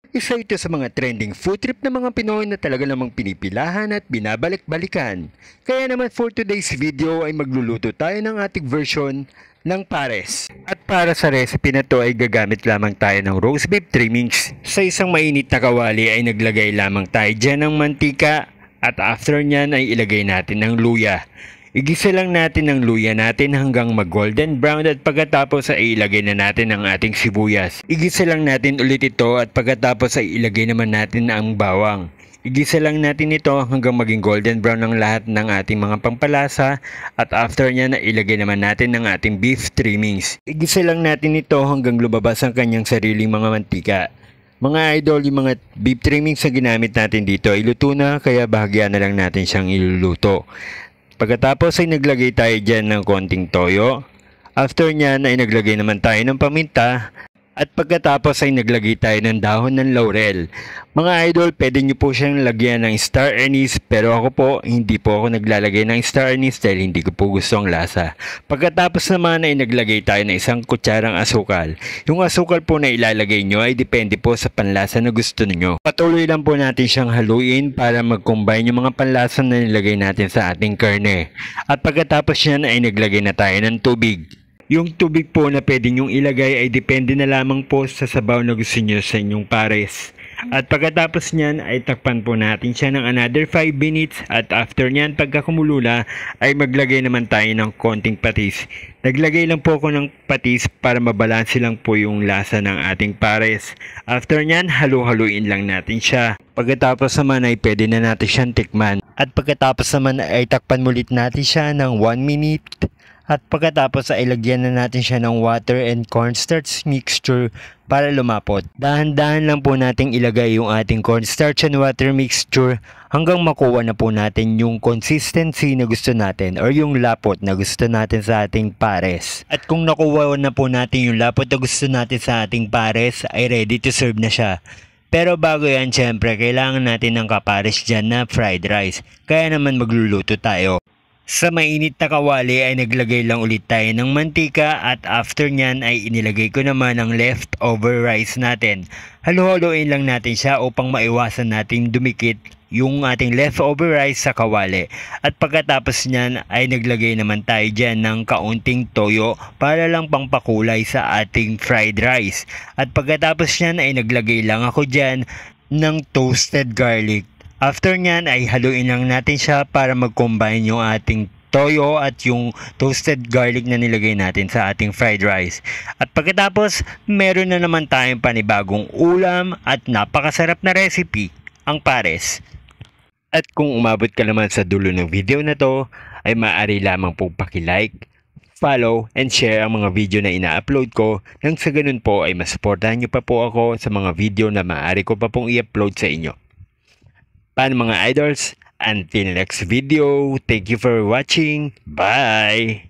Isa ito sa mga trending food trip ng mga Pinoy na talaga namang pinipilahan at binabalik-balikan. Kaya naman for today's video ay magluluto tayo ng ating version ng pares. At para sa recipe na to ay gagamit lamang tayo ng roast beef trimmings. Sa isang mainit na kawali ay naglagay lamang tayo dyan ng mantika at after nyan ay ilagay natin ng luya. Igisa lang natin ang luya natin hanggang mag-golden brown at pagkatapos ay ilagay na natin ang ating sibuyas. Igisa lang natin ulit ito at pagkatapos ay ilagay naman natin ang bawang. Igisa lang natin ito hanggang maging golden brown ang lahat ng ating mga pampalasa at after niya na ilagay naman natin ang ating beef trimmings. Igisa lang natin ito hanggang lumabas ang kanyang sariling mga mantika. Mga idol, yung mga beef trimmings na ginamit natin dito ay luto na kaya bahagyan na lang natin siyang iluluto. Pagkatapos ay naglagay tayo dyan ng konting toyo. After nyan ay naglagay naman tayo ng paminta. At pagkatapos ay naglagay tayo ng dahon ng laurel. Mga idol, pwede nyo po siyang lagyan ng star anise pero ako po, hindi po ako naglalagay ng star anise dahil hindi ko po gusto ang lasa. Pagkatapos naman ay naglagay tayo ng isang kutsarang asukal. Yung asukal po na ilalagay nyo ay depende po sa panlasa na gusto niyo. Patuloy lang po natin siyang haluin para mag-combine yung mga panlasa na nilagay natin sa ating karne. At pagkatapos yan ay naglagay na tayo ng tubig. Yung tubig po na pwede nyong ilagay ay depende na lamang po sa sabaw na gusto nyo sa inyong pares. At pagkatapos nyan ay takpan po natin siya ng another 5 minutes at after nyan pagka kumulula ay maglagay naman tayo ng konting patis. Naglagay lang po ako ng patis para mabalanse lang po yung lasa ng ating pares. After nyan halu-haluin lang natin siya. Pagkatapos naman ay pwede na natin siyang tikman. At pagkatapos naman ay takpan ulit natin siya ng 1 minute. At pagkatapos ay lagyan na natin siya ng water and cornstarch mixture para lumapot. Dahan-dahan lang po nating ilagay yung ating cornstarch and water mixture hanggang makuha na po natin yung consistency na gusto natin or yung lapot na gusto natin sa ating pares. At kung nakuha na po natin yung lapot na gusto natin sa ating pares ay ready to serve na siya. Pero bago yan, syempre kailangan natin ng kapares dyan na fried rice. Kaya naman magluluto tayo. Sa mainit na kawali ay naglagay lang ulit tayo ng mantika at after nyan ay inilagay ko naman ang leftover rice natin. Halu-haluin lang natin siya upang maiwasan natin dumikit yung ating leftover rice sa kawali. At pagkatapos nyan ay naglagay naman tayo dyan ng kaunting toyo para lang pangpakulay sa ating fried rice. At pagkatapos nyan ay naglagay lang ako dyan ng toasted garlic. After nyan ay haluin lang natin siya para mag-combine yung ating toyo at yung toasted garlic na nilagay natin sa ating fried rice. At pagkatapos, meron na naman tayong panibagong ulam at napakasarap na recipe, ang pares. At kung umabot ka naman sa dulo ng video na to, ay maaari lamang pong paki-like, follow, and share ang mga video na ina-upload ko nang sa ganun po ay masuportahan nyo pa po ako sa mga video na maaari ko pa pong i-upload sa inyo. Paano mga idols? Until next video, thank you for watching. Bye!